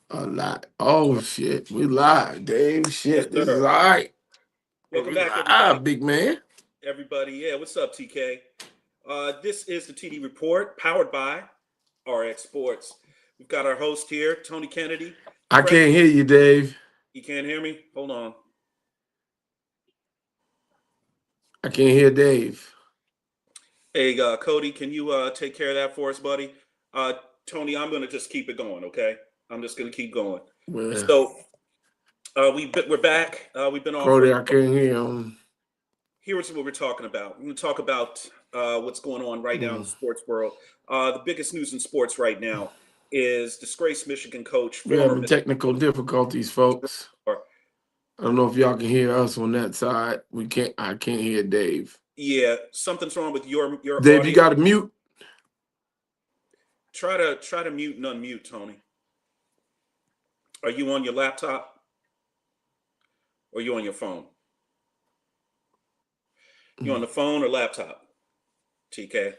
A lot. Oh shit, we live, Dave. Yes, Shit, this is sir. all right. Welcome We back, everybody. live, big man. Everybody, yeah, what's up, TK? This is the TD Report, powered by RX Sports. We've got our host here, Tony Kennedy. I Fred, can't hear you, Dave. you can't hear me? Hold on. I can't hear Dave. Hey, Cody, can you take care of that for us, buddy? Uh, Tony, I'm going to just keep it going, okay? I'm just going to keep going. Well, So we're back. We've been off for a Cody, I little. can't hear him. Here's what we're talking about. We're going to talk about what's going on right now in Hmm. the sports world. The biggest news in sports right now is disgraced Michigan coach, We're former having Michigan technical coach. difficulties, folks. I don't know if y'all can hear us on that side. We can't. I can't hear Dave. Yeah, something's wrong with your Dave, you audio. got to mute. Try to mute and unmute, Tony. Are you on your laptop or are you on your phone? You on the phone or laptop? TK.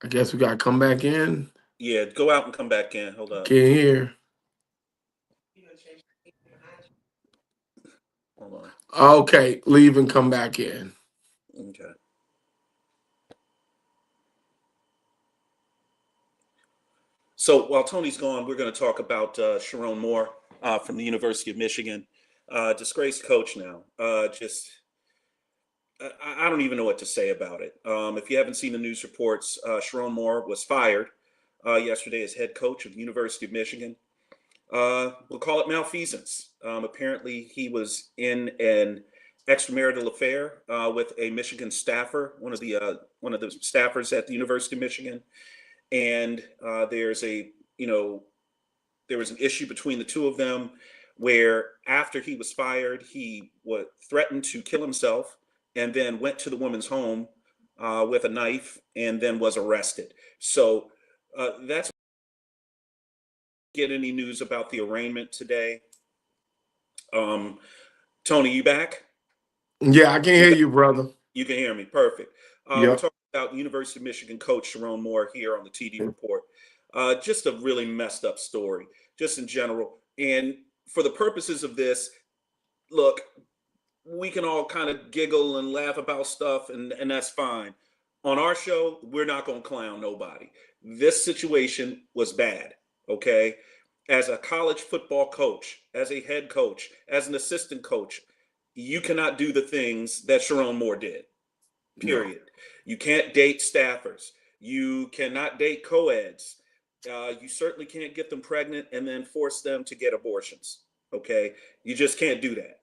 I guess we got to come back in. Yeah, go out and come back in. Hold up. Can't hear. Hold on. Okay, leave and come back in. Okay. So while Tony's gone, we're going to talk about Sharon Moore from the University of Michigan, disgraced coach now. I don't even know what to say about it. If you haven't seen the news reports, Sharon Moore was fired yesterday as head coach of the University of Michigan. We'll call it malfeasance. Apparently, he was in an extramarital affair with a Michigan staffer, one of the staffers at the University of Michigan, and there was an issue between the two of them where after he was fired, he threatened to kill himself and then went to the woman's home with a knife and then was arrested. So that's get any news about the arraignment today. Um, Tony, you back? Yeah, I can You hear back? you, brother. You can hear me. Perfect. We're Yep. talking about University of Michigan coach Sharon Moore here on the TD Report. Just a really messed up story, just in general. And for the purposes of this, look, we can all kind of giggle and laugh about stuff, and that's fine. On our show, we're not going to clown nobody. This situation was bad, okay? As a college football coach, as a head coach, as an assistant coach, you cannot do the things that Sharon Moore did, No. period. You can't date staffers. You cannot date co-eds. You certainly can't get them pregnant and then force them to get abortions, okay? You just can't do that,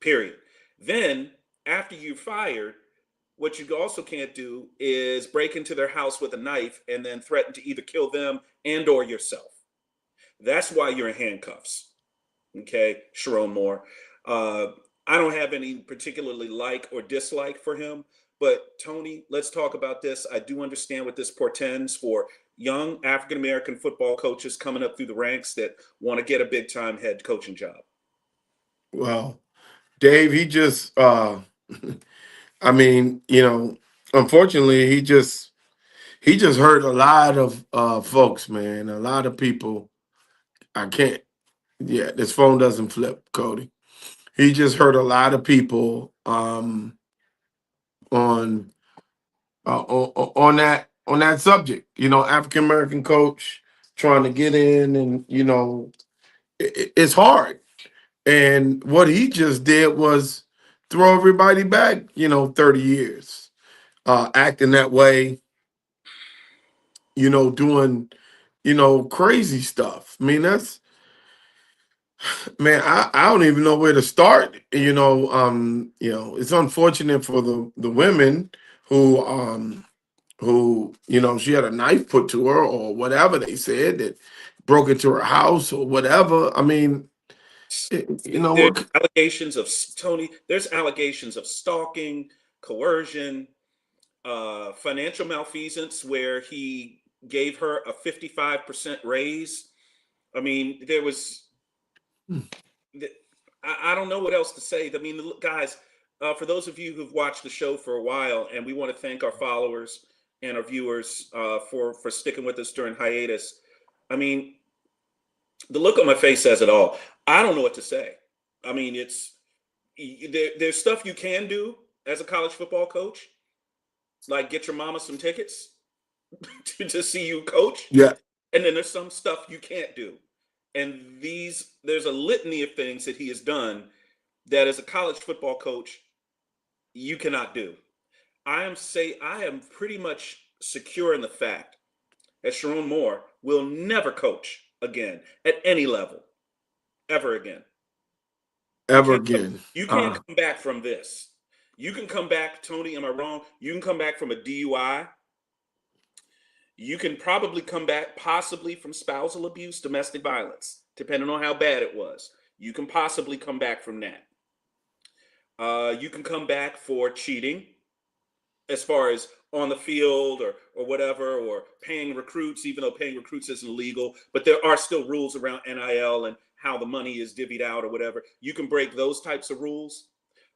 period. Then, after you're fired, what you also can't do is break into their house with a knife and then threaten to either kill them and or yourself. That's why you're in handcuffs. Okay, Sharon Moore. Uh, I don't have any particularly like or dislike for him, but Tony, let's talk about this. I do understand what this portends for young African American football coaches coming up through the ranks that want to get a big time head coaching job. Well, Dave, he just I mean, unfortunately he just hurt a lot of folks, man. A lot of people. I can't yeah, this phone doesn't flip, Cody. He just hurt a lot of people on on that subject. African American coach trying to get in, and it's hard. And what he just did was throw everybody back, 30 years, acting that way, doing, crazy stuff. I mean, man, I don't even know where to start. It's unfortunate for the women who, she had a knife put to her or whatever they said that broke into her house or whatever. I mean, There's what? allegations of Tony. There's allegations of stalking, coercion, financial malfeasance, where he gave her a 55% raise. I mean, there was. I don't know what else to say. I mean, guys, for those of you who've watched the show for a while, and we want to thank our followers and our viewers for sticking with us during hiatus. I mean, The look on my face says it all. I don't know what to say. I mean, there's stuff you can do as a college football coach, like get your mama some tickets to see you coach, Yeah, and then there's some stuff you can't do. And there's a litany of things that he has done that as a college football coach you cannot do. I am pretty much secure in the fact that Sharon Moore will never coach again at any level ever again. You ever can't again. you can't come back from this. You can come back, Tony. Am I wrong? You can come back from a DUI. You can probably come back possibly from spousal abuse, domestic violence, depending on how bad it was. You can possibly come back from that. You can come back for cheating, as far as on the field or whatever, or paying recruits, even though paying recruits isn't illegal, but there are still rules around NIL and how the money is divvied out or whatever. You can break those types of rules,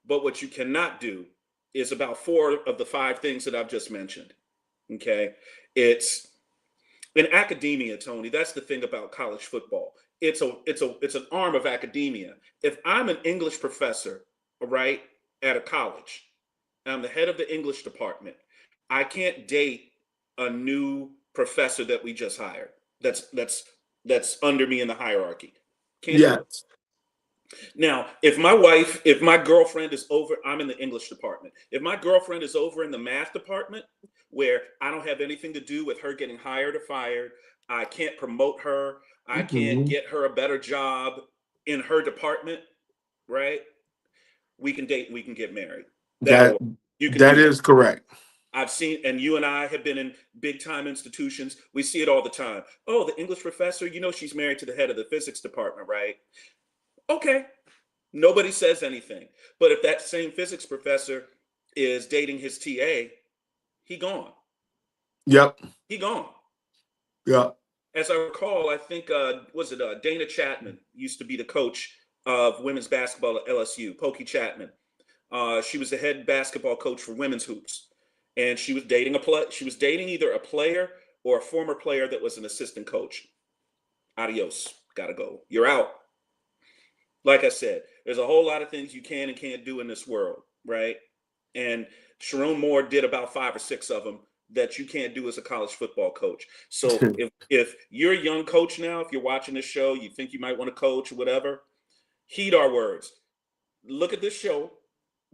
but what you cannot do is about 4 of the 5 things that I've just mentioned. Okay, it's in academia, Tony. That's the thing about college football. It's an arm of academia. If I'm an English professor, right, at a college, I'm the head of the English department, I can't date a new professor that we just hired. That's under me in the hierarchy. Can't do it. Yes. Now, if my girlfriend is over, I'm in the English department. If my girlfriend is over in the math department, where I don't have anything to do with her getting hired or fired, I can't promote her, I can't Mhm. get her a better job in her department, right? We can date and we can get married. That'll That work. You can that do that. is correct. I've seen, and you and I have been in big time institutions. We see it all the time. Oh, the English professor, she's married to the head of the physics department, right? Okay. Nobody says anything. But if that same physics professor is dating his TA, he gone. Yep. He gone. Yep. As I recall, I think was it Dana Chapman used to be the coach of women's basketball at LSU. Pokey Chapman. She was the head basketball coach for women's hoops, and she was dating She was dating either a player or a former player that was an assistant coach. Adios. Gotta go. You're out. Like I said, there's a whole lot of things you can and can't do in this world, right? And Sharon Moore did about 5 or 6 of them that you can't do as a college football coach. So if you're a young coach now, if you're watching this show, you think you might want to coach or whatever, heed our words. Look at this show,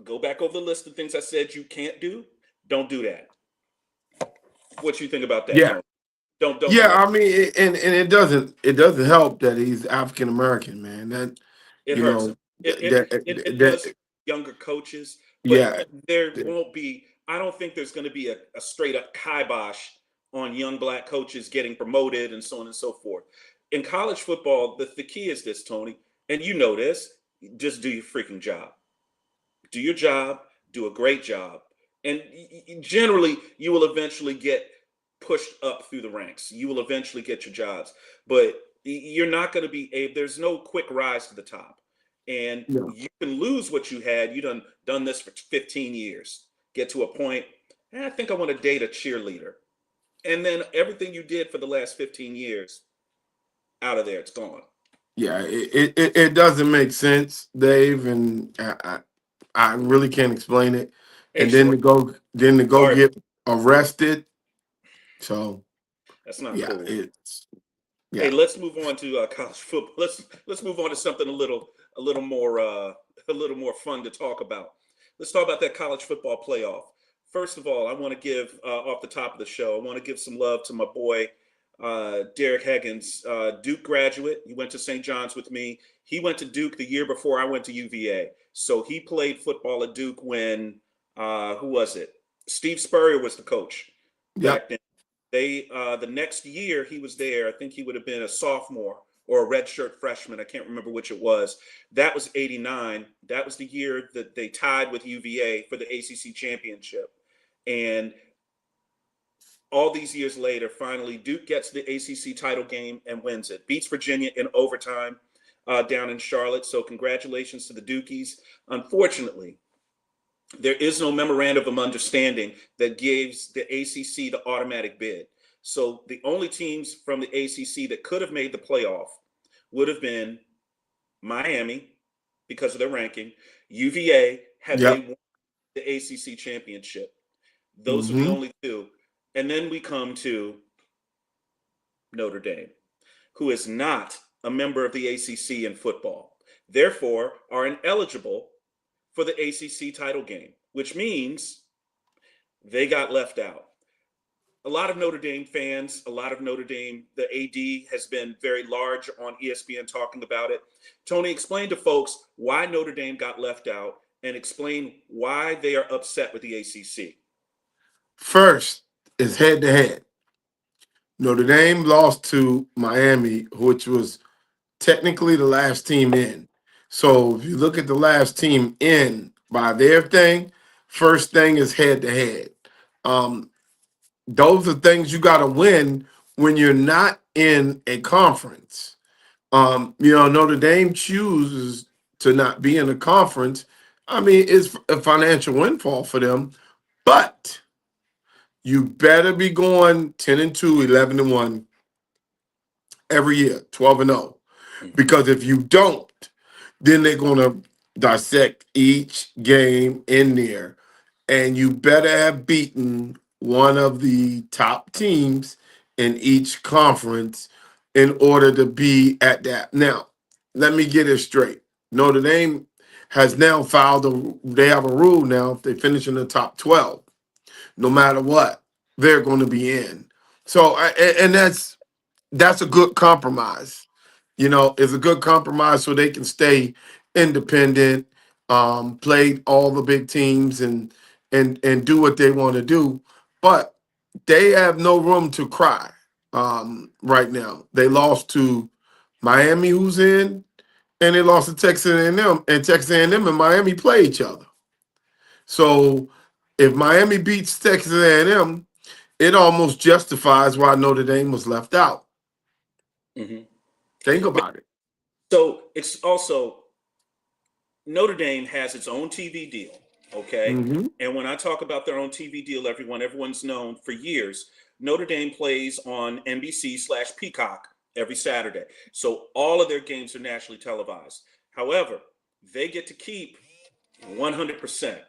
go back over the list of things I said you can't do. Don't do that. What you think about that, Yeah. Tony? Don't Yeah. do it. I mean, and it doesn't help that he's African American, man. That It you hurts know him. It does that younger coaches, but yeah. there won't be. I don't think there's going to be a straight up kibosh on young black coaches getting promoted and so on and so forth. In college football, the key is this, Tony, and you know this. Just do your freaking job. Do your job. Do a great job, and generally you will eventually get pushed up through the ranks. You will eventually get your jobs, but you're not going to be a. There's no quick rise to the top, and Yeah. you can lose what you had. You done this for 15 years. Get to a point. I think I want to date a cheerleader, and then everything you did for the last 15 years, out of there, it's gone. Yeah, it doesn't make sense, Dave, and I really can't explain it. Hey, And then short. to go Sorry, get arrested. So that's not yeah, cool. it's Hey, yeah. let's move on to college football. Let's move on to something a little more a little more fun to talk about. Let's talk about that college football playoff. First of all, I want to give off the top of the show. I want to give some love to my boy Derek Higgins, Duke graduate. He went to St. John's with me. He went to Duke the year before I went to UVA. So he played football at Duke when who was it? Steve Spurrier was the coach back Yep. then. They the next year he was there. I think he would have been a sophomore or a redshirt freshman. I can't remember which it was. That was '89. That was the year that they tied with UVA for the ACC championship. And all these years later, finally Duke gets the ACC title game and wins it. Beats Virginia in overtime down in Charlotte. So congratulations to the Dukies. Unfortunately, there is no memorandum of understanding that gives the ACC the automatic bid. So the only teams from the ACC that could have made the playoff would have been Miami because of their ranking, UVA had they Yep. won the ACC championship. Those are the Hmm. only two. And then we come to Notre Dame, who is not a member of the ACC in football, therefore are ineligible for the ACC title game, which means they got left out. A lot of Notre Dame fans, a lot of Notre Dame, the AD has been very large on ESPN talking about it. Tony, explain to folks why Notre Dame got left out and explain why they are upset with the ACC. First is head to head. Notre Dame lost to Miami, which was technically the last team in. So if you look at the last team in by their thing, first thing is head to head. Um, those are things you got to win when you're not in a conference. Notre Dame chooses to not be in a conference. I mean, it's a financial windfall for them, but you better be going 10-2, 11-1 every year, 12-0. Mhm. Because if you don't, then they're going to dissect each game in there. And you better have beaten one of the top teams in each conference in order to be at that. Now, let me get it straight. Notre Dame has now they have a rule now, if they finish in the top 12, no matter what, they're going to be in. So, and that's a good compromise. It's a good compromise so they can stay independent, play all the big teams and do what they want to do. But they have no room to cry right now. They lost to Miami, who's in, and they lost to Texas A&M, and Texas A&M and Miami play each other. So if Miami beats Texas A&M, it almost justifies why Notre Dame was left out. Mhm. Think about it. So it's also Notre Dame has its own TV deal, okay? Hmm. And when I talk about their own TV deal, everyone's known for years. Notre Dame plays on NBC/Peacock every Saturday. So all of their games are nationally televised. However, they get to keep 100%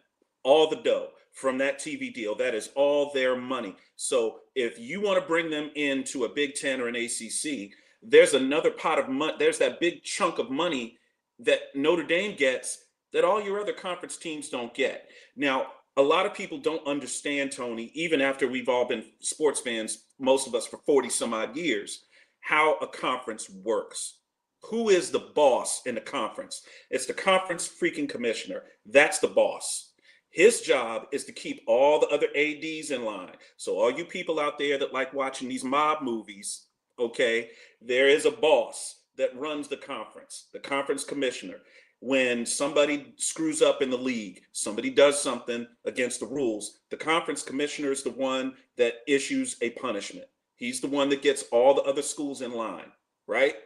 all the dough from that TV deal. That is all their money. So if you want to bring them into a Big Ten or an ACC, there's another pot of money. There's that big chunk of money that Notre Dame gets that all your other conference teams don't get. Now, a lot of people don't understand, Tony, even after we've all been sports fans, most of us for 40 some odd years, how a conference works. Who is the boss in the conference? It's the conference freaking commissioner. That's the boss. His job is to keep all the other ADs in line. So, all you people out there that like watching these mob movies, okay, there is a boss that runs the conference commissioner. When somebody screws up in the league, somebody does something against the rules, the conference commissioner is the one that issues a punishment. He's the one that gets all the other schools in line, right?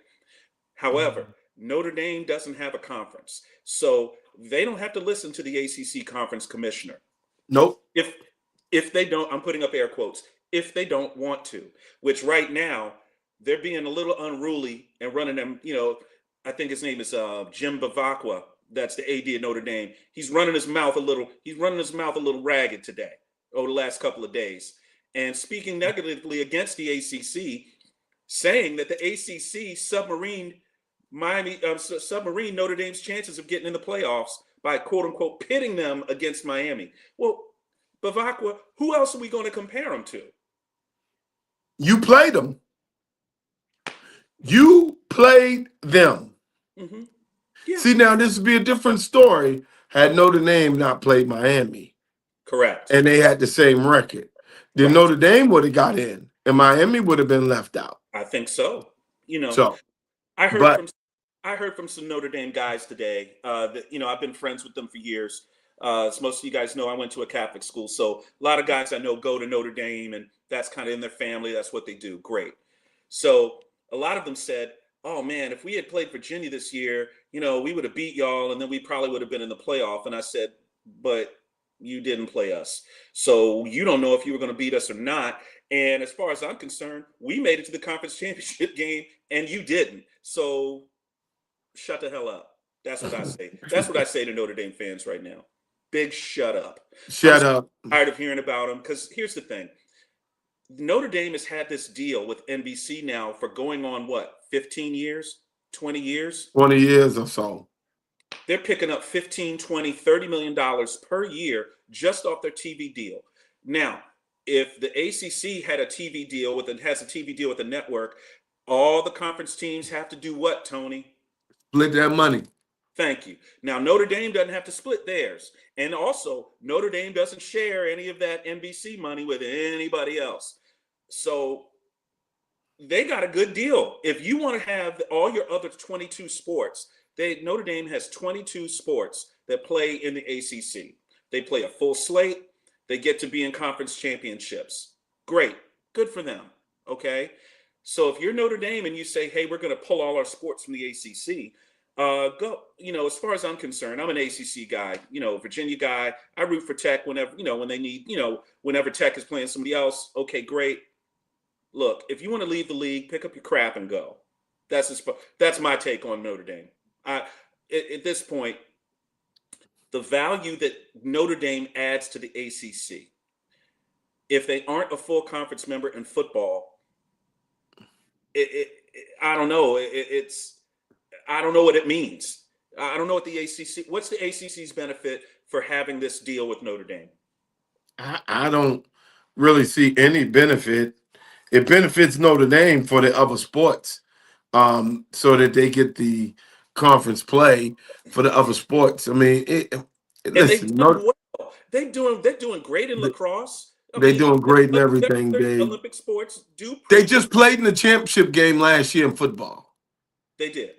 However, Notre Dame doesn't have a conference. So they don't have to listen to the ACC conference commissioner. Nope. If if they don't, I'm putting up air quotes, if they don't want to, which right now they're being a little unruly and running them, I think his name is Jim Bavacqua. That's the AD of Notre Dame. He's running his mouth a little ragged today over the last couple of days. And speaking negatively against the ACC, saying that the ACC submarine Notre Dame's chances of getting in the playoffs by quote unquote pitting them against Miami. Well, Bavacqua, who else are we going to compare them to? You played them. You played them. Mm-hmm. Yeah, See, now this would be a different story had Notre Dame not played Miami correct. and they had the same record. Then Right. Notre Dame would have got in and Miami would have been left out. I think so. You know, So, I heard but from I heard from some Notre Dame guys today. That I've been friends with them for years. As most of you guys know, I went to a Catholic school, so a lot of guys I know go to Notre Dame, and that's kind of in their family. That's what they do. Great. So a lot of them said, "Oh man, if we had played Virginia this year, we would have beat y'all, and then we probably would have been in the playoff." And I said, "But You didn't play us. So you don't know if you were going to beat us or not. And as far as I'm concerned, we made it to the conference championship game and you didn't. So shut the hell up. That's what I say. That's what I say to Notre Dame fans right now. Big shut up. I'm Shut up. tired of hearing about them because here's the thing. Notre Dame has had this deal with NBC now for going on what, 15 years, 20 years? 20 years or so. They're picking up 15, 20, $30 million per year just off their TV deal. Now, if the ACC had a TV deal has a TV deal with a network, all the conference teams have to do what, Tony? Split that money. Thank you. Now, Notre Dame doesn't have to split theirs. And also, Notre Dame doesn't share any of that NBC money with anybody else. So they got a good deal. If you want to have all your other 22 sports, Notre Dame has 22 sports that play in the ACC. They play a full slate. They get to be in conference championships. Great. Good for them. Okay. So if you're Notre Dame and you say, hey, we're going to pull all our sports from the ACC, go, as far as I'm concerned, I'm an ACC guy, Virginia guy. I root for Tech whenever, when they need, whenever Tech is playing somebody else. Okay, great. Look, if you want to leave the league, pick up your crap and go. That's my take on Notre Dame. At this point, the value that Notre Dame adds to the ACC, if they aren't a full conference member in football, I don't know. I don't know what it means. I don't know what the ACC. What's the ACC's benefit for having this deal with Notre Dame? I don't really see any benefit. It benefits Notre Dame for the other sports, so that they get the conference play for the other sports. I mean, listen, well. They're doing great in lacrosse. They're doing great in everything, Dave. Olympic sports do. They just played in the championship game last year in football. They did.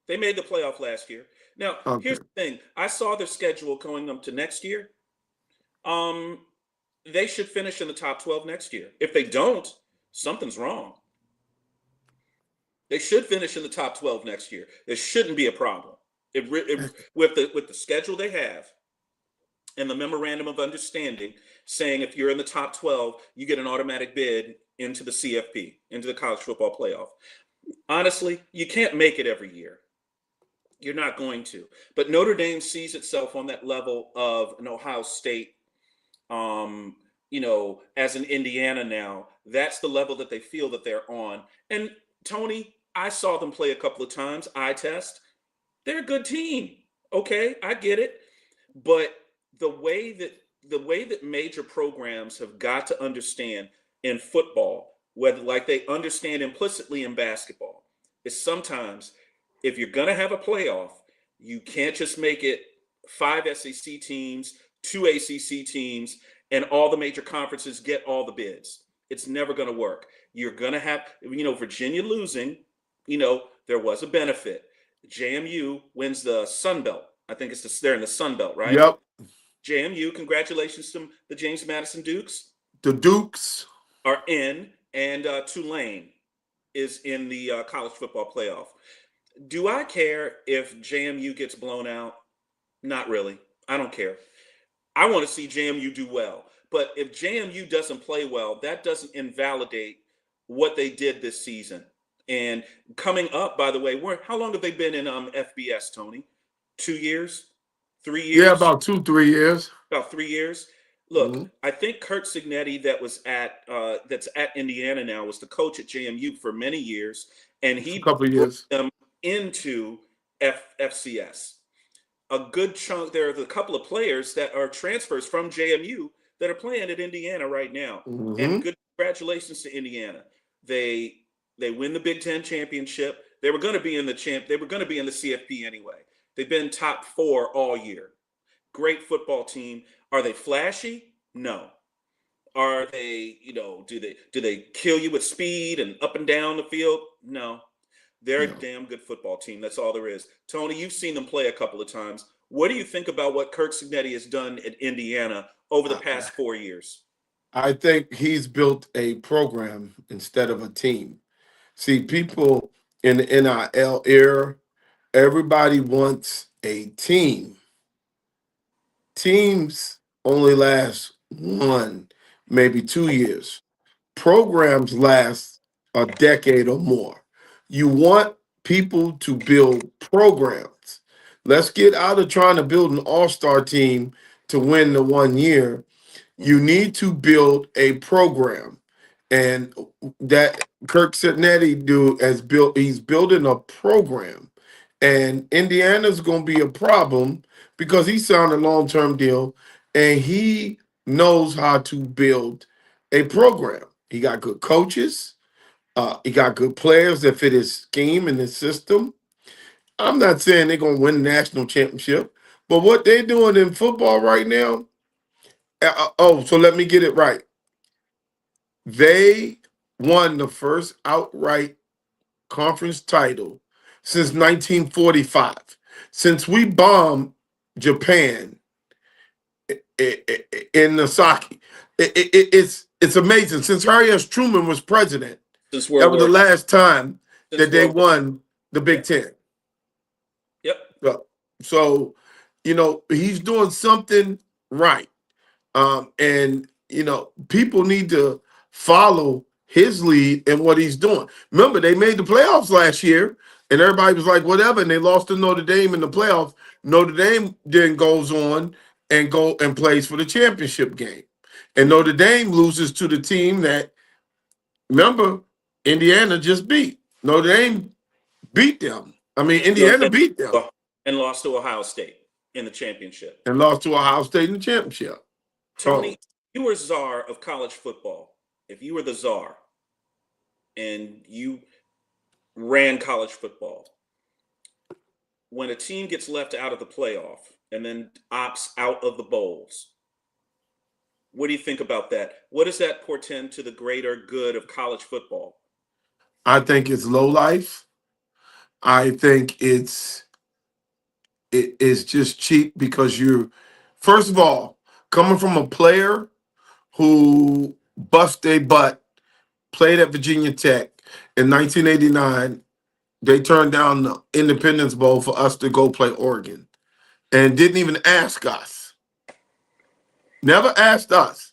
They made the playoff last year. Now, Here's the thing. I saw their schedule going up to next year. They should finish in the top 12 next year. If they don't, something's wrong. They should finish in the top 12 next year. There shouldn't be a problem. With the schedule they have and the memorandum of understanding saying if you're in the top 12, you get an automatic bid into the CFP, into the college football playoff. Honestly, you can't make it every year. You're not going to. But Notre Dame sees itself on that level of an Ohio State, as an Indiana now. That's the level that they feel that they're on. And Tony, I saw them play a couple of times. Eye test. They're a good team. Okay, I get it. But the way that major programs have got to understand in football, whether like they understand implicitly in basketball, is sometimes if you're going to have a playoff, you can't just make it 5 SEC teams, 2 ACC teams, and all the major conferences get all the bids. It's never going to work. You're going to have, Virginia losing, there was a benefit. JMU wins the Sun Belt. I think they're in the Sun Belt, right? Yep. JMU, congratulations to the James Madison Dukes. The Dukes are in, and Tulane is in the college football playoff. Do I care if JMU gets blown out? Not really. I don't care. I want to see JMU do well. But if JMU doesn't play well, that doesn't invalidate what they did this season. And coming up, by the way, how long have they been in FBS, Tony? 2 years? 3 years? Yeah, about 2-3 years. About 3 years. Look, I think Curt Cignetti, that's at Indiana now, was the coach at JMU for many years, and he a couple of years them into FCS. A good chunk. There are a couple of players that are transfers from JMU that are playing at Indiana right now, and good congratulations to Indiana. They win the Big Ten championship. They were going to be in the They were going to be in the CFP anyway. They've been top 4 all year. Great football team. Are they flashy? No. Are they, do they kill you with speed and up and down the field? No. They're a damn good football team. That's all there is. Tony, you've seen them play a couple of times. What do you think about what Curt Cignetti has done at Indiana over the past 4 years? I think he's built a program instead of a team. See, people in the NIL era, everybody wants a team. Teams only last 1, maybe 2 years. Programs last a decade or more. You want people to build programs. Let's get out of trying to build an all-star team to win the 1 year. You need to build a program. And that Kirk Cincinnati dude he's building a program. And Indiana's gonna be a problem because he signed a long-term deal and he knows how to build a program. He got good coaches, he got good players that fit his scheme and his system. I'm not saying they're gonna win the national championship, but what they're doing in football right now, so let me get it right. They won the first outright conference title since 1945. Since we bombed Japan in Nagasaki, it's amazing. Since Harry S. Truman was president, Since that World was the War, last time since that they World War, won the Big Ten. yep. So, he's doing something right. And people need to follow his lead and what he's doing. Remember, they made the playoffs last year, and everybody was like, whatever, and they lost to Notre Dame in the playoffs. Notre Dame then goes on and plays for the championship game. And Notre Dame loses to the team that, remember, Indiana just beat. Notre Dame beat them. I mean, Indiana beat them And lost to Ohio State in the championship. and lost to Ohio State in the championship. Tony, you were czar of college football. If you were the czar and you ran college football, when a team gets left out of the playoff and then opts out of the bowls, what do you think about that? What does that portend to the greater good of college football? I think it's low life. I think it's just cheap because first of all, coming from a player who bust their butt, played at Virginia Tech in 1989, they turned down the Independence Bowl for us to go play Oregon and didn't even ask us. Never asked us.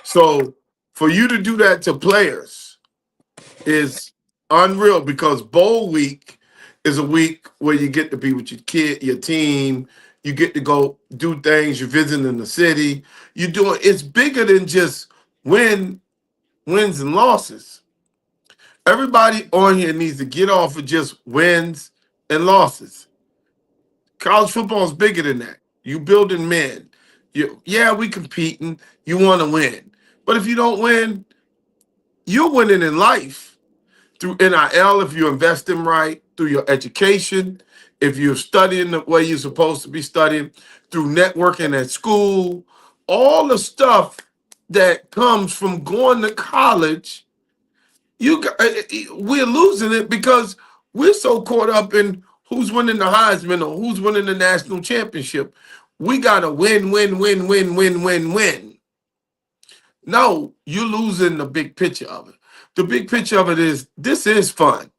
So for you to do that to players is unreal because bowl week is a week where you get to be with your kid, your team. You get to go do things. You're visiting the city. It's bigger than just wins and losses. Everybody on here needs to get off of just wins and losses. College football is bigger than that. You building men. We competing. You want to win. But if you don't win, you're winning in life. Through NIL, if you're investing right, through your education, if you're studying the way you're supposed to be studying, through networking at school, all the stuff that comes from going to college, we're losing it because we're so caught up in who's winning the Heisman or who's winning the national championship. We got to win, win, win, win, win, win, win. No, you're losing the big picture of it. The big picture of it is this is fun.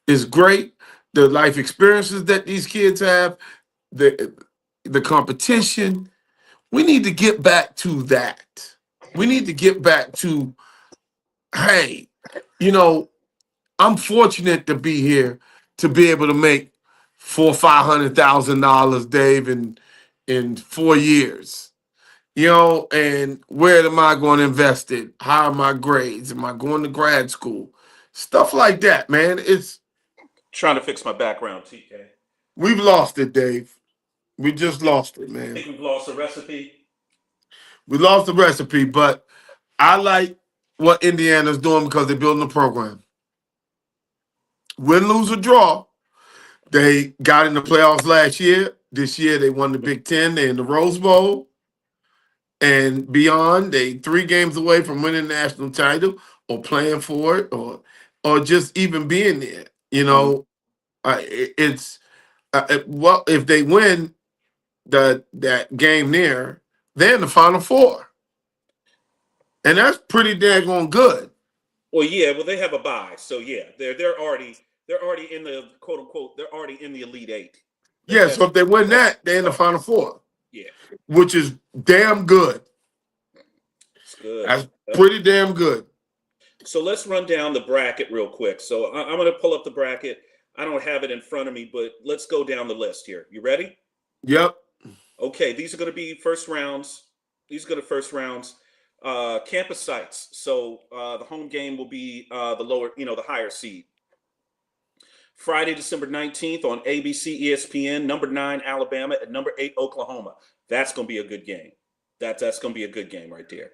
It's great. The life experiences that these kids have, the competition. We need to get back to that. We need to get back to, hey, I'm fortunate to be here to be able to make $400,000-$500,000, Dave, in 4 years. And where am I going to invest it? How are my grades? Am I going to grad school? Stuff like that, man. It's trying to fix my background, TK. We've lost it, Dave. We just lost it, I man. think we've lost the recipe. We lost the recipe, but I like what Indiana's doing because they're building a program. Win, lose, or draw. They got in the playoffs last year. This year they won the Big Ten. They're in the Rose Bowl. And beyond, they 3 games away from winning the national title or playing for it or just even being there. If they win that game there, they're in the Final Four. And that's pretty daggone good. Well, yeah, they have a bye. So yeah, they're already in the quote unquote, they're already in the Elite 8. Yeah, so if they win that, they're in the Final Four. Yeah, which is damn good. it's good. That's pretty damn good. So let's run down the bracket real quick. So I'm going to pull up the bracket. I don't have it in front of me, but let's go down the list here. You ready? Yep. Okay, these are going to be first rounds. These are going to first rounds. Campus sites. So the home game will be the lower, the higher seed. Friday, December 19th on ABC, ESPN, number 9, Alabama, and number 8, Oklahoma. That's going to be a good game. That's going to be a good game right there.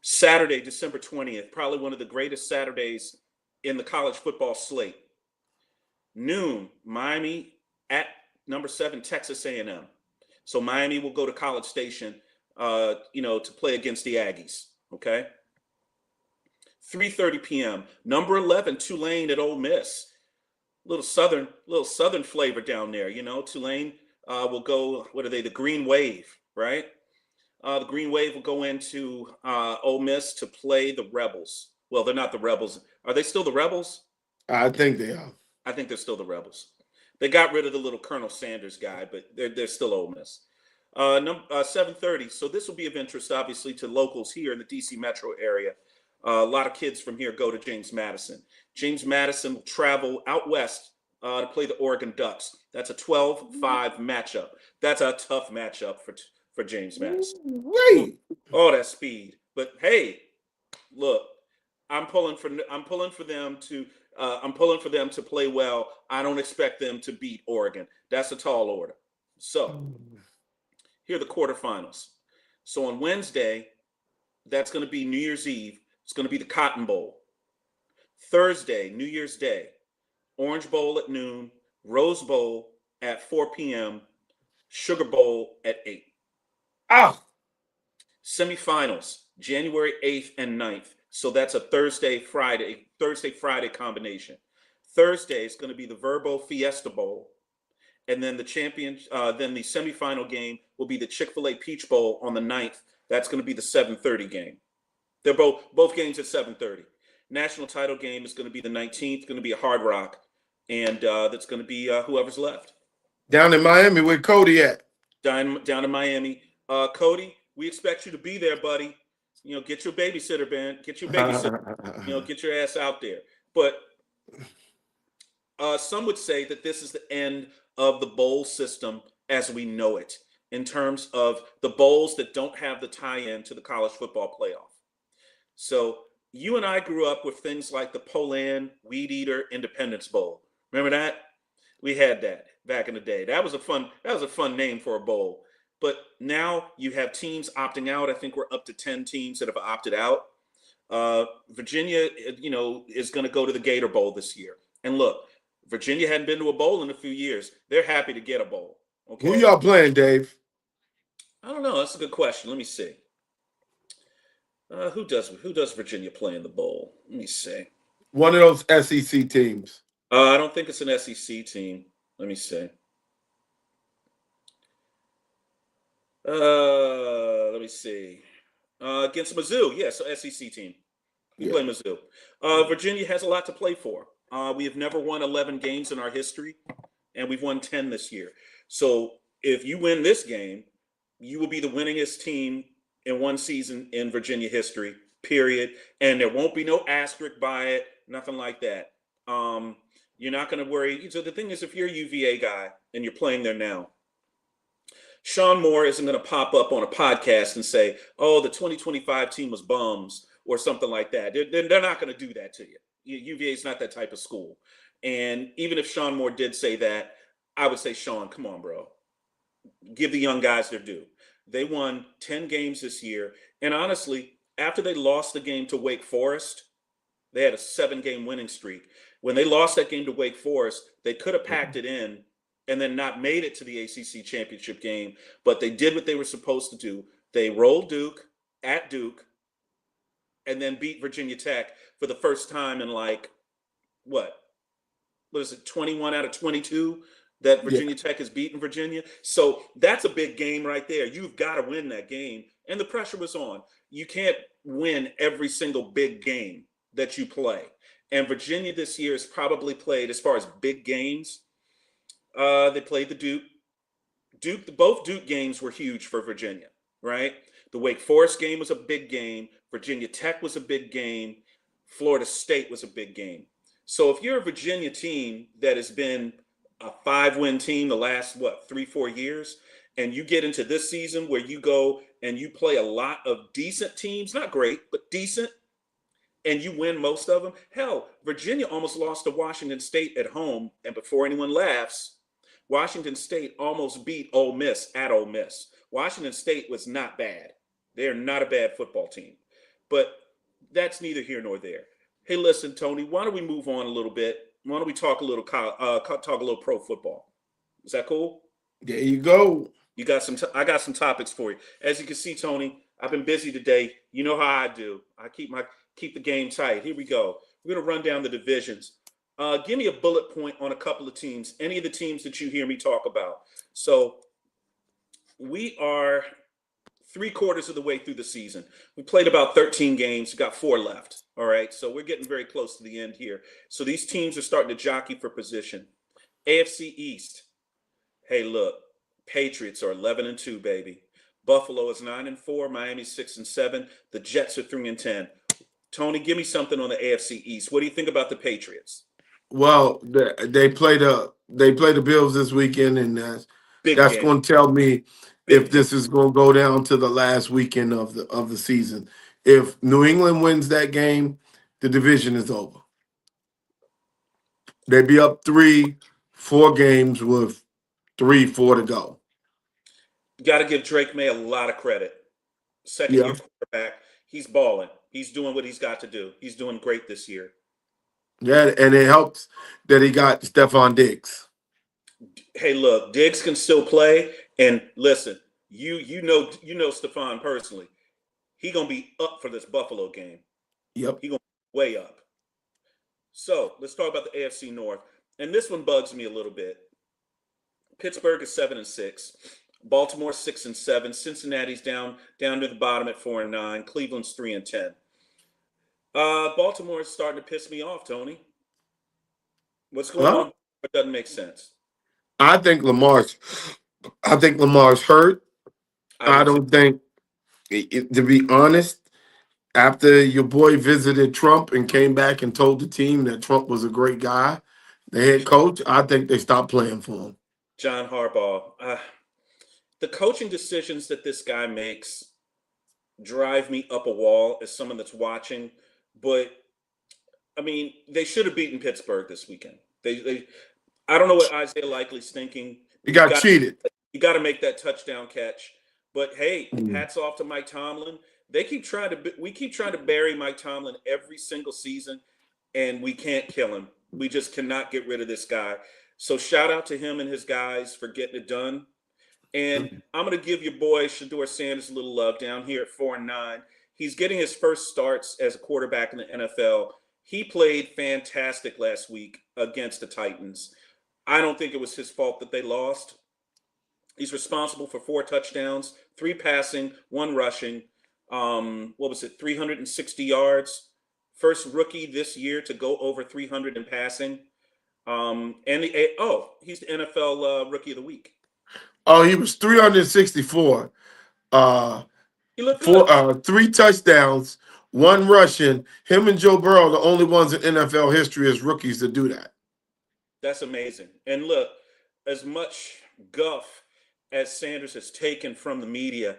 Saturday, December 20th, probably one of the greatest Saturdays in the college football slate. Noon, Miami at number 7, Texas A&M. So Miami will go to College Station, to play against the Aggies. Okay. 3:30 p.m. Number 11, Tulane at Ole Miss. Little southern flavor down there. Tulane will go. What are they? The Green Wave, right? The Green Wave will go into Ole Miss to play the Rebels. Well, they're not the Rebels. Are they still the Rebels? I think they are. I think they're still the Rebels. They got rid of the little Colonel Sanders guy, but they're still Ole Miss. 7:30. So this will be of interest, obviously, to locals here in the DC metro area. A lot of kids from here go to James Madison. James Madison will travel out west to play the Oregon Ducks. That's a 12-5 matchup. That's a tough matchup for James Madison. Wait. Oh, that speed. But hey, look, I'm pulling for them to play well. I don't expect them to beat Oregon. That's a tall order. So here are the quarterfinals. So on Wednesday, that's going to be New Year's Eve. It's going to be the Cotton Bowl. Thursday, New Year's Day, Orange Bowl at noon, Rose Bowl at 4 p.m., Sugar Bowl at 8. Ah. Semifinals, January 8th and 9th. So that's a Thursday-Friday combination. Thursday is going to be the Verbo Fiesta Bowl. And then the semifinal game will be the Chick-fil-A Peach Bowl on the 9th. That's going to be the 7:30 game. They're both games at 7:30. National title game is going to be the 19th. Going to be a Hard Rock, and that's going to be whoever's left. Down in Miami, where Cody at? Down in Miami, Cody. We expect you to be there, buddy. Get your babysitter, Ben. Get your babysitter. Get your ass out there. But some would say that this is the end of the bowl system as we know it, in terms of the bowls that don't have the tie-in to the college football playoff. So you and I grew up with things like the Poland Weed Eater Independence Bowl. Remember that? We had that back in the day. That was a fun name for a bowl. But now you have teams opting out. I think we're up to 10 teams that have opted out. Virginia, is going to go to the Gator Bowl this year. And look, Virginia hadn't been to a bowl in a few years. They're happy to get a bowl. Okay. Who y'all playing, Dave? I don't know. That's a good question. Let me see. Who does Virginia play in the bowl? Let me see. One of those SEC teams. I don't think it's an SEC team. Let me see. Let me see. Against Mizzou, yes, SEC team. We play Mizzou. Virginia has a lot to play for. We have never won 11 games in our history, and we've won 10 this year. So if you win this game, you will be the winningest team in one season in Virginia history, period. And there won't be no asterisk by it, nothing like that. You're not going to worry. So the thing is, if you're a UVA guy and you're playing there now, Sean Moore isn't going to pop up on a podcast and say, oh, the 2025 team was bums or something like that. They're not going to do that to you. UVA is not that type of school. And even if Sean Moore did say that, I would say, Sean, come on, bro. Give the young guys their due. They won 10 games this year. And honestly, after they lost the game to Wake Forest, they had a 7-game winning streak. When they lost that game to Wake Forest, they could have packed it in and then not made it to the ACC championship game. But they did what they were supposed to do. They rolled Duke at Duke and then beat Virginia Tech for the first time in what is it, 21 out of 22 that Virginia Tech has beaten Virginia. So that's a big game right there. You've got to win that game. And the pressure was on. You can't win every single big game that you play. And Virginia this year has probably played, as far as big games, they played the Duke both Duke games were huge for Virginia, right? The Wake Forest game was a big game. Virginia Tech was a big game. Florida State was a big game. So if you're a Virginia team that has been a 5-win team the last, 3-4 years, and you get into this season where you go and you play a lot of decent teams, not great, but decent, and you win most of them. Hell, Virginia almost lost to Washington State at home, and before anyone laughs, Washington State almost beat Ole Miss at Ole Miss. Washington State was not bad. They're not a bad football team. But that's neither here nor there. Hey, listen, Tony, why don't we move on a little bit? Why don't we talk a little pro football? Is that cool? There you go. You got I got some topics for you. As you can see, Tony, I've been busy today. You know how I do. I keep the game tight. Here we go. We're gonna run down the divisions. Give me a bullet point on a couple of teams, any of the teams that you hear me talk about. So we are 3/4 of the way through the season. We played about 13 games, got 4 left. All right. So we're getting very close to the end here. So these teams are starting to jockey for position. AFC East. Hey, look, Patriots are 11-2, baby. Buffalo is 9-4, Miami 6-7. The Jets are 3-10. Tony, give me something on the AFC East. What do you think about the Patriots? Well, they play the Bills this weekend, and that's going to tell me if this is going to go down to the last weekend of the season. If New England wins that game, the division is over. They'd be up 3-4 games with 3-4 to go. Got to give Drake May a lot of credit. Second-year quarterback. He's balling. He's doing what he's got to do. He's doing great this year. Yeah, and it helps that he got Stephon Diggs. Hey, look, Diggs can still play. And listen, you know Stephon personally. He gonna be up for this Buffalo game. Yep, he gonna be way up. So let's talk about the AFC North, and this one bugs me a little bit. Pittsburgh is 7-6. Baltimore 6-7. Cincinnati's down to the bottom at 4-9. Cleveland's 3-10. Baltimore is starting to piss me off, Tony. What's going on? It doesn't make sense. I think Lamar's hurt. I don't think, to be honest, after your boy visited Trump and came back and told the team that Trump was a great guy, the head coach, I think they stopped playing for him. John Harbaugh. The coaching decisions that this guy makes drive me up a wall as someone that's watching. But, I mean, they should have beaten Pittsburgh this weekend. I don't know what Isaiah Likely's thinking. He got cheated. You got to make that touchdown catch. But, hey, hats off to Mike Tomlin. We keep trying to bury Mike Tomlin every single season, and we can't kill him. We just cannot get rid of this guy. So shout out to him and his guys for getting it done. And I'm going to give your boy Shedeur Sanders a little love down here at 4-9. He's getting his first starts as a quarterback in the NFL. He played fantastic last week against the Titans. I don't think it was his fault that they lost. He's responsible for 4 touchdowns, 3 passing, 1 rushing. 360 yards. First rookie this year to go over 300 in passing. He's the NFL Rookie of the Week. Oh, he was 364. He looked good. 3 touchdowns, 1 rushing. Him and Joe Burrow are the only ones in NFL history as rookies to do that. That's amazing. And look, as much guff as Sanders has taken from the media,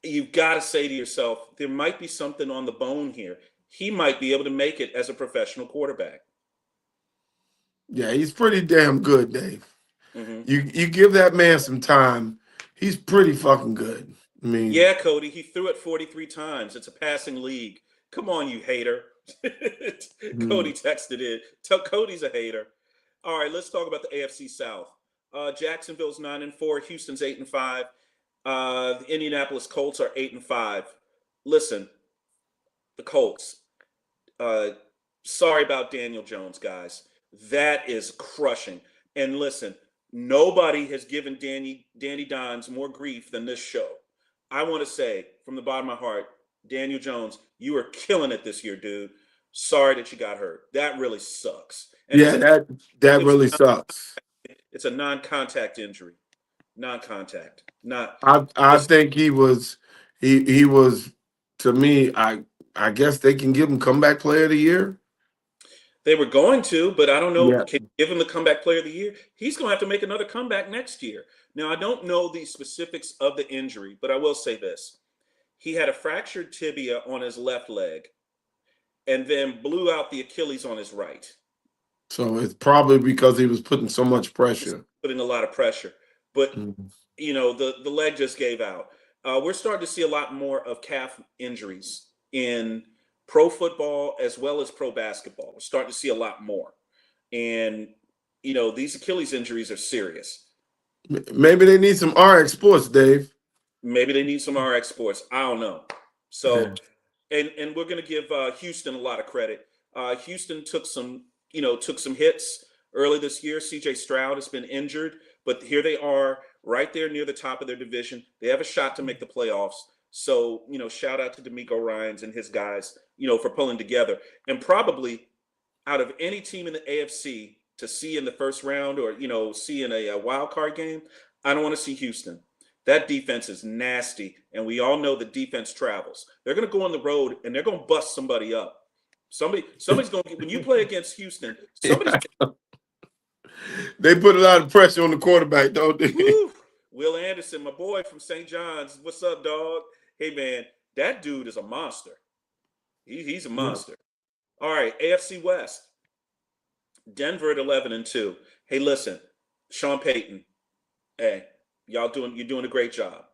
you've got to say to yourself, there might be something on the bone here. He might be able to make it as a professional quarterback. Yeah, he's pretty damn good, Dave. Mm-hmm. You give that man some time, he's pretty fucking good. I mean, yeah, Cody, he threw it 43 times. It's a passing league. Come on, you hater. Cody texted in. Cody's a hater. All right, let's talk about the AFC South. Jacksonville's 9-4. Houston's 8-5. The Indianapolis Colts are 8-5. Listen, the Colts. Sorry about Daniel Jones, guys. That is crushing. And listen, nobody has given Danny Dimes more grief than this show. I want to say from the bottom of my heart, Daniel Jones, you are killing it this year, dude. Sorry that you got hurt. That really sucks. And yeah, that really sucks. It's a non-contact injury. non-contact. Not I just think he was to me. I guess they can give him comeback player of the year. they were going to, but I don't know. Yeah. Can you give him the comeback player of the year? He's going to have to make another comeback next year. Now, I don't know the specifics of the injury, but I will say this: he had a fractured tibia on his left leg, and then blew out the Achilles on his right. So it's probably because he was putting so much He's pressure. putting a lot of pressure, but Mhm. the leg just gave out. We're starting to see a lot more of calf injuries in pro football as well as pro basketball. We're starting to see a lot more, and these Achilles injuries are serious. Maybe they need some RX Sports, Dave. Maybe they need some RX sports. I don't know. So, Yeah. and we're going to give Houston a lot of credit. Houston took some hits early this year. C.J. Stroud has been injured, but here they are, right there near the top of their division. They have a shot to make the playoffs. So, shout out to D'Amico Ryans and his guys, for pulling together. And probably out of any team in the AFC to see in the first round or see in a wild card game, I don't want to see Houston. That defense is nasty, and we all know the defense travels. They're going to go on the road and they're going to bust somebody up. Somebody's going to when you play against Houston. Somebody's They put a lot of pressure on the quarterback, don't they? woo, Will Anderson, my boy from St. John's. What's up, dog? Hey man, that dude is a monster. He's a monster. All right, AFC West. Denver at 11-2. Hey, listen, Sean Payton. Hey, you're doing a great job.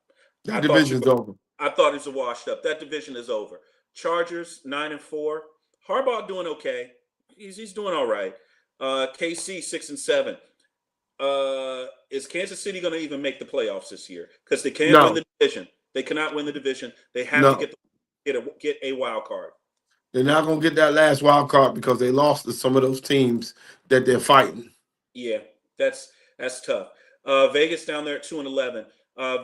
I That thought division's over. it was a washed up. That division is over. Chargers 9-4. Harbaugh doing okay. He's doing all right. KC 6-7. Is Kansas City going to even make the playoffs this year? Because they can't win No, the division. They cannot win the division. They have to no. get a wild card. They're not gonna get that last wild card because they lost to some of those teams that they're fighting. Yeah, that's tough. Vegas down there at 2-11.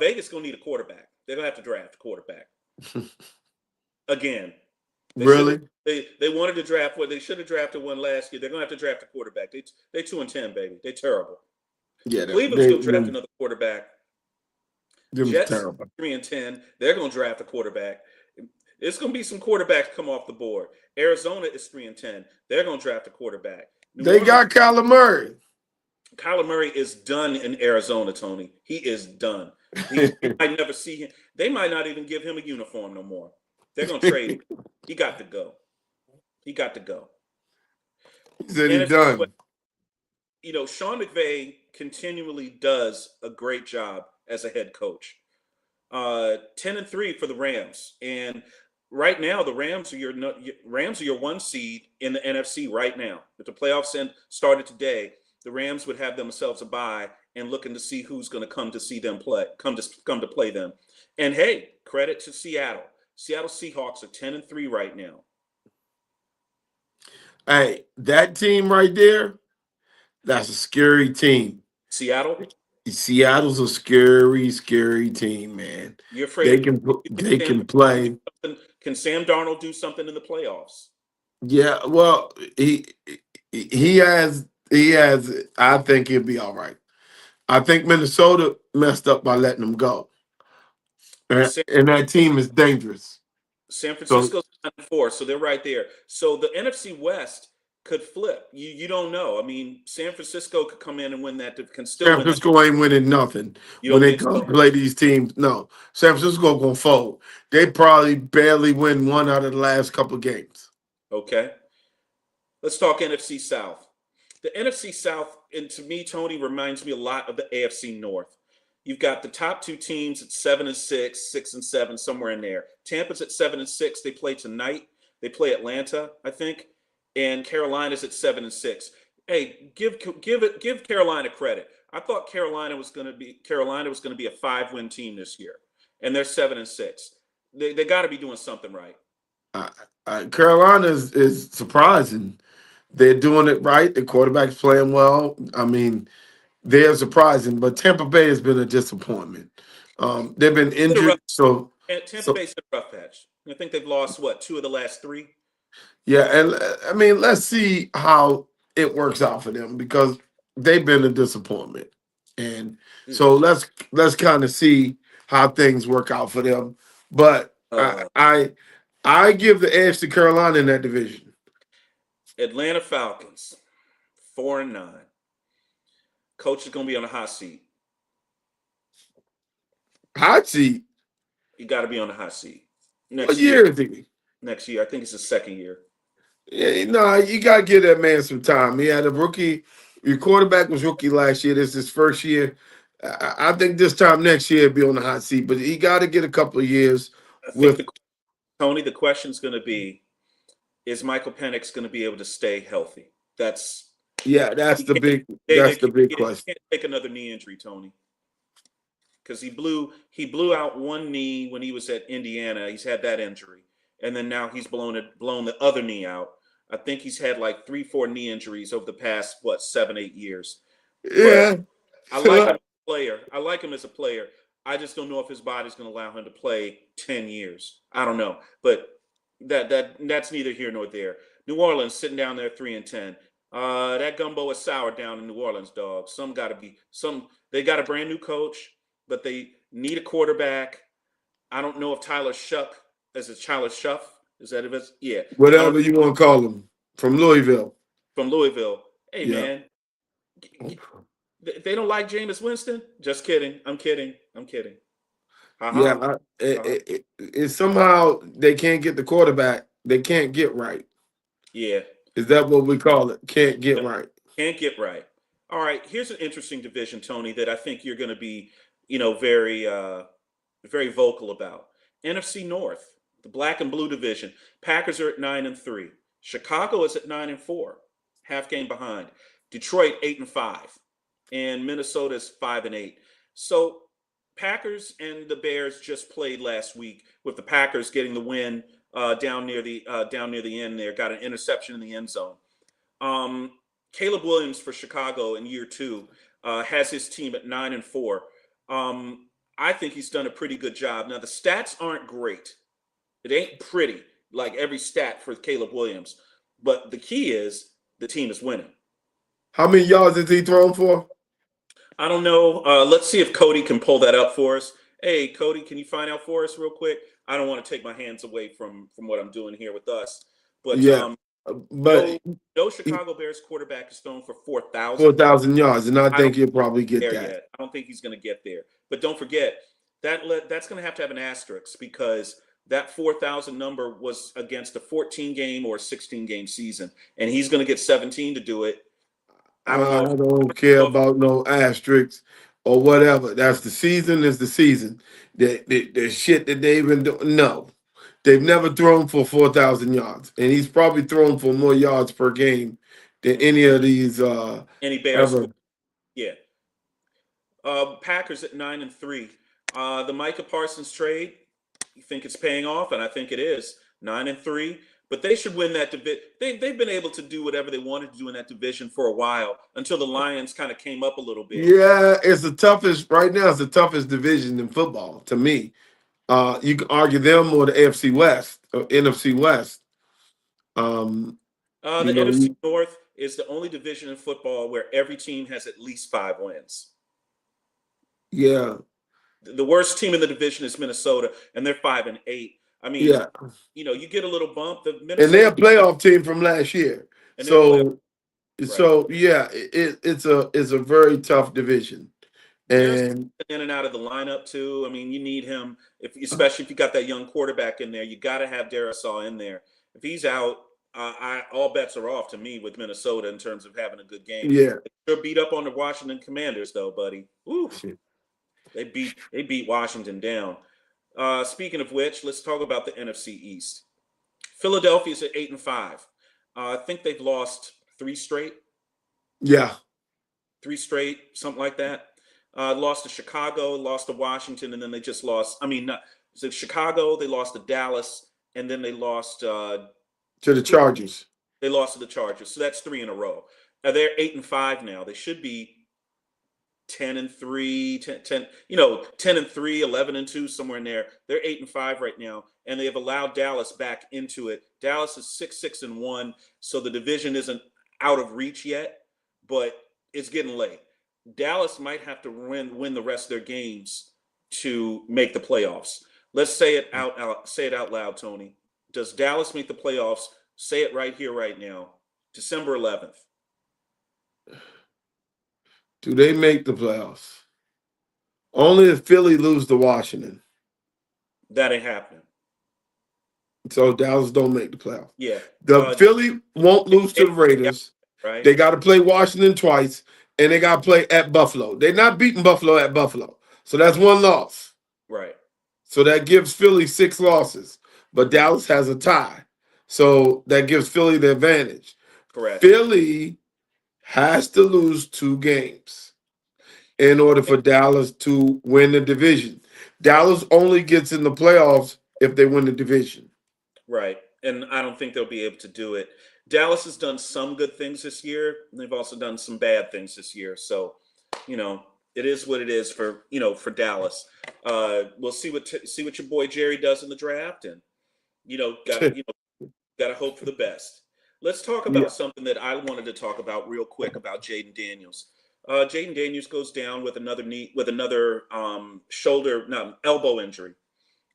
Vegas gonna need a quarterback. They're gonna have to draft a quarterback again. They should Really? they wanted to draft what they should have drafted one last year. They're gonna have to draft a quarterback. They 2-10, baby. They terrible. Yeah, Cleveland's gonna draft another quarterback. them was Jets terrible. 3-10. They're gonna draft a quarterback. It's gonna be some quarterbacks come off the board. Arizona is 3-10. They're gonna draft a quarterback. They got Kyler Murray. Kyler Murray is done in Arizona, Tony. He is done. You might never see him. They might not even give him a uniform no more. They're gonna trade him. He got to go. He got to go. He said And he's done. Sean McVay continually does a great job as a head coach. 10-3 for the Rams, and right now the Rams are your one seed in the NFC right now. If the playoffs started today, the Rams would have themselves a bye and looking to see who's going to come to see them play, come to play them. And hey, credit to Seattle. Seattle Seahawks are 10-3 right now. Hey, that team right there, that's a scary team. Seattle, Seattle's a scary, scary team, man. you're afraid They can play. Can Sam Darnold do something in the playoffs? Yeah, well, he has. I think he'll be all right. I think Minnesota messed up by letting him go, and that team is dangerous. San So Francisco's 9-4, so they're right there. So the NFC West could flip. You don't know. I mean, San Francisco could come in and win that. Can still San win that. Francisco ain't winning nothing You when don't they think come so? play these teams. No, San Francisco gonna fold. They probably barely win one out of the last couple of games. Okay. Let's talk NFC South. The NFC South, and to me, Tony, reminds me a lot of the AFC North. You've got the top two teams at 7-6, 6-7, somewhere in there. Tampa's at 7-6. They play tonight. They play Atlanta, I think, and Carolina's at 7-6. Hey, give Carolina credit. I thought Carolina was going to be a 5-win team this year, and they're 7-6. They got to be doing something right. Carolina is surprising. They're doing it right. The quarterback's playing well. I mean, they're surprising, but Tampa Bay has been a disappointment. They've been injured, so Tampa Bay's a rough patch. I think they've lost two of the last three. yeah. And I mean, let's see how it works out for them because they've been a disappointment. And so let's kind of see how things work out for them. But Uh, I give the edge to Carolina in that division. Atlanta Falcons, 4-9. Coach is going to be on the hot seat. Hot seat. You got to be on the hot seat What next year. year is he? Next year, I think it's his second year. Yeah, no, you got to give that man some time. He had a rookie. Your quarterback was rookie last year. This is his first year. I think this time next year he'll be on the hot seat, but he got to get a couple of years I think with. Tony, the question's going to be: is Michael Penix going to be able to stay healthy? That's Yeah, that's he the can't, big he question. can't take another knee injury, Tony, because he blew out one knee when he was at Indiana. He's had that injury, and then now he's blown the other knee out. I think he's had like 3-4 knee injuries over the past 7-8 years. But Yeah, I like him as a player. I like him as a player. I just don't know if his body's going to allow him to play 10 years. I don't know, but that's neither here nor there. New Orleans sitting down there 3-10. That gumbo is sour down in New Orleans, dog. Some got to be some. They got a brand new coach, but they need a quarterback. I don't know if Tyler Shuck is it Tyler Shuff. Is that it? Yeah. I don't whatever you want to call him from Louisville. from Louisville. Hey Yeah. man, they don't like Jameis Winston. Just kidding. I'm kidding. Ha-ha. Yeah, it somehow they can't get the quarterback. They can't get right. Yeah. Is that what we call it? Can't get right. Can't get right. All right. Here's an interesting division, Tony, that I think you're going to be, very vocal about. NFC North, the black and blue division. Packers are at 9-3. Chicago is at 9-4, half game behind. Detroit 8-5, and Minnesota is 5-8. So Packers and the Bears just played last week, with the Packers getting the win down near the end. There got an interception in the end zone. Caleb Williams for Chicago in year 2 has his team at 9-4. I think he's done a pretty good job. Now the stats aren't great. It ain't pretty like every stat for Caleb Williams, but the key is the team is winning. How many yards is he thrown for? I don't know. Let's see if Cody can pull that up for us. Hey, Cody, can you find out for us real quick? I don't want to take my hands away from what I'm doing here with us, but Yeah, but no Chicago Bears quarterback is thrown for 4,000. 4,000 yards, and I think he'll probably get there that. yet. I don't think he's going to get there. But don't forget that's going to have an asterisk, because that 4,000 number was against a 14-game or 16-game season, and he's going to get 17 to do it. I don't care about no asterisks or whatever. That's the season. Is the season. The shit that they've been doing. No, they've never thrown for 4,000 yards, and he's probably thrown for more yards per game than any of these any Bears. ever. Yeah. Packers at 9-3. The Micah Parsons trade, you think it's paying off? And I think it is. 9-3. But they should win that division. They've been able to do whatever they wanted to do in that division for a while, until the Lions kind of came up a little bit. Yeah, it's the toughest right now. It's the toughest division in football to me. You can argue them or the AFC West or NFC West. The NFC North is the only division in football where every team has at least 5 wins. Yeah. The worst team in the division is Minnesota, and they're 5-8. I mean, yeah, you get a little bump. And they're a playoff team from last year. So yeah, it's a very tough division. And in and out of the lineup too. I mean, you need him, especially if you got that young quarterback in there. You got to have Darisaw in there. If he's out, all bets are off to me with Minnesota in terms of having a good game. Yeah, they're beat up on the Washington Commanders though, buddy. Ooh, they beat Washington down. Speaking of which, let's talk about the NFC East. Philadelphia's at 8-5. I think they've lost 3 straight. Yeah, 3 straight, something like that. Lost to Chicago, lost to Washington, and then they just lost. I mean, so Chicago, they lost to Dallas, and then they lost to the Chargers. They lost to the Chargers, so that's 3 in a row. Now they're 8-5 now. They should be 10-3, 10, 10-3, 11-2, somewhere in there. They're 8-5 right now, and they have allowed Dallas back into it. Dallas is 6-1, so the division isn't out of reach yet, but it's getting late. Dallas might have to win the rest of their games to make the playoffs. Let's say it say it out loud, Tony. Does Dallas make the playoffs? Say it right here, right now. December 11th. Do they make the playoffs? Only if Philly lose to Washington. That ain't happening. So Dallas don't make the playoffs. Yeah. Philly won't lose to the Raiders. Right. They got to play Washington twice, and they got to play at Buffalo. They're not beating Buffalo at Buffalo. So that's one loss. Right. So that gives Philly 6 losses. But Dallas has a tie. So that gives Philly the advantage. Correct. Philly has to lose 2 games in order for Dallas to win the division. Dallas only gets in the playoffs if they win the division. Right. And I don't think they'll be able to do it. Dallas has done some good things this year. And they've also done some bad things this year. So, it is what it is for Dallas. We'll see what your boy Jerry does in the draft, and gotta hope for the best. Let's talk about something that I wanted to talk about real quick about Jayden Daniels. Jayden Daniels goes down with another elbow injury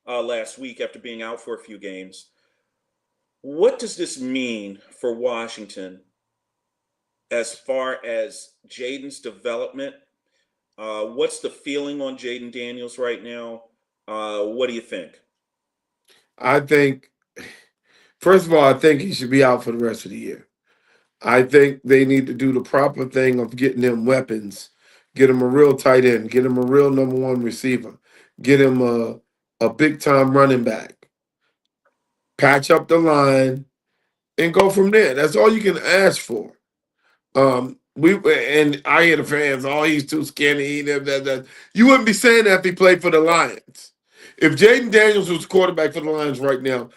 last week after being out for a few games. What does this mean for Washington as far as Jayden's development? What's the feeling on Jayden Daniels right now? What do you think? I think, first of all, I think he should be out for the rest of the year. I think they need to do the proper thing of getting them weapons, get him a real tight end, get him a real number 1 receiver, get him a big-time running back, patch up the line, and go from there. That's all you can ask for. I hear the fans, he's too skinny. You wouldn't be saying that if he played for the Lions. If Jayden Daniels was quarterback for the Lions right now,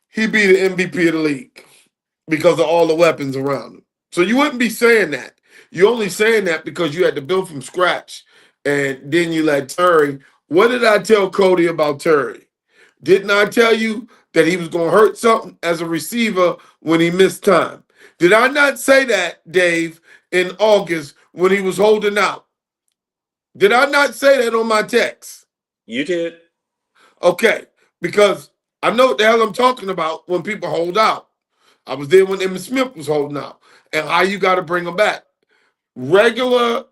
he'd be the MVP of the league because of all the weapons around him. So you wouldn't be saying that. You're only saying that because you had to build from scratch. And then you let Terry. What did I tell Cody about Terry? Didn't I tell you that he was going to hurt something as a receiver when he missed time? Did I not say that, Dave, in August when he was holding out? Did I not say that on my text? You did. Okay, because I know what the hell I'm talking about when people hold out. I was there when Emmitt Smith was holding out, and how you got to bring him back. Regular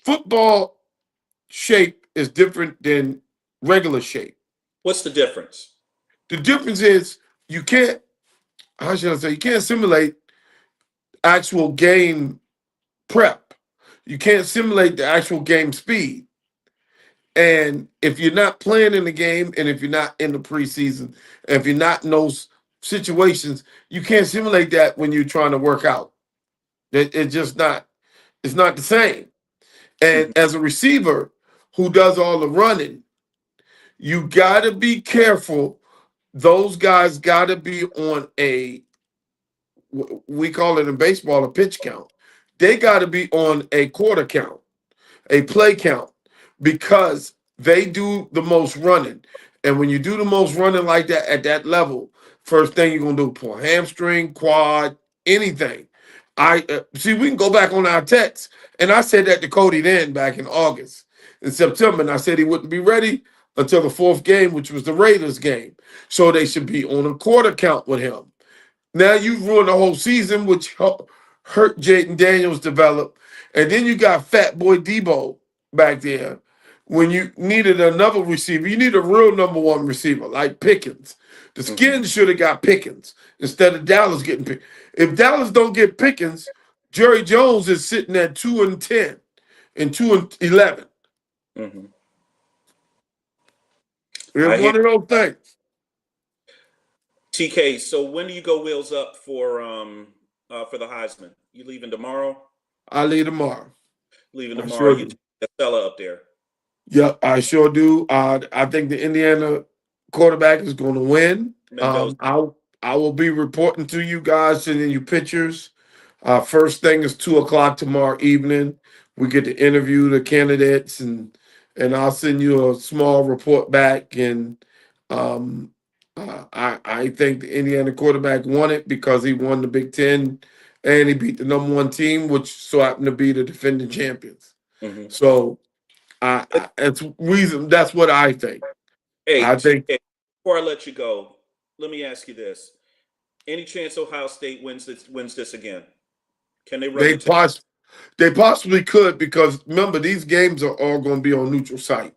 football shape is different than regular shape. What's the difference? The difference is you can't simulate actual game prep. You can't simulate the actual game speed. And if you're not playing in the game, and if you're not in the preseason, and if you're not in those situations, you can't simulate that when you're trying to work out. It's not the same. And as a receiver who does all the running, you got to be careful. Those guys got to be on we call it in baseball a pitch count. They got to be on a quarter count, a play count, because they do the most running. And when you do the most running like that at that level, first thing you're going to do, pull a hamstring, quad, anything. We can go back on our text. And I said that to Cody then back in August. In September, and I said he wouldn't be ready until the 4th game, which was the Raiders game. So they should be on a quarter count with him. Now you've ruined the whole season, which hurt Jayden Daniels develop. And then you got Fat Boy Debo back there. When you needed another receiver, you need a real number 1 receiver like Pickens. The Skins should have got Pickens instead of Dallas getting Pickens. If Dallas don't get Pickens, Jerry Jones is sitting at 2-10 and 2-11. Mm-hmm. It's one of those things. TK, so when do you go wheels up for the Heisman? You leaving tomorrow? I leave tomorrow. Leaving tomorrow. Sure you take that fella up there. Yeah, I sure do. I think the Indiana quarterback is going to win. I will be reporting to you guys, sending you pictures. First thing is 2:00 tomorrow evening. We get to interview the candidates, and I'll send you a small report back. And I think the Indiana quarterback won it because he won the Big Ten and he beat the number one team, which so happened to be the defending champions. Mm-hmm. So that's what I think. Hey, I think before I let you go, let me ask you this: any chance Ohio State wins this again? Can they run they the table? they possibly could, because remember, these games are all going to be on neutral site.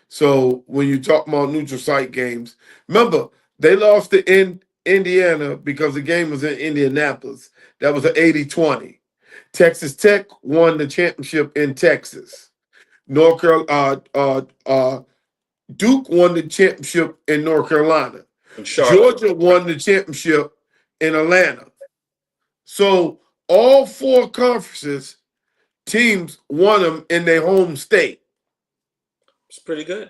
So when you talk about neutral site games, remember they lost to Indiana because the game was in Indianapolis. That was an 80-20. Texas Tech won the championship in Texas. North Carolina, Duke won the championship in North Carolina. In Charlotte. Georgia won the championship in Atlanta. So all four conferences teams won them in their home state. It's pretty good.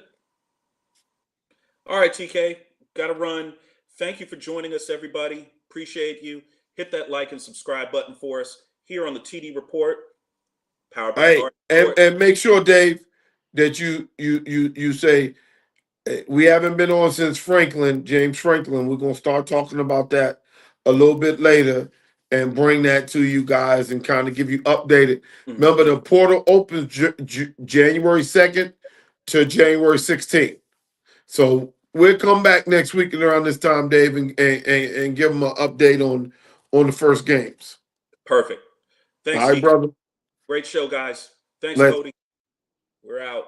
All right, TK, got to run. Thank you for joining us, everybody. Appreciate you. Hit that like and subscribe button for us here on the TD Report. Powered by Hey, Guard. and make sure, Dave, that you say we haven't been on since James Franklin. We're gonna start talking about that a little bit later and bring that to you guys and kind of give you updated. Mm-hmm. Remember, the portal opens January 2nd to January 16th. So we'll come back next week and around this time, Dave, and give them an update on the first games. Perfect. Thanks, all right, brother. Great show, guys. Thanks, Let's Cody. We're out.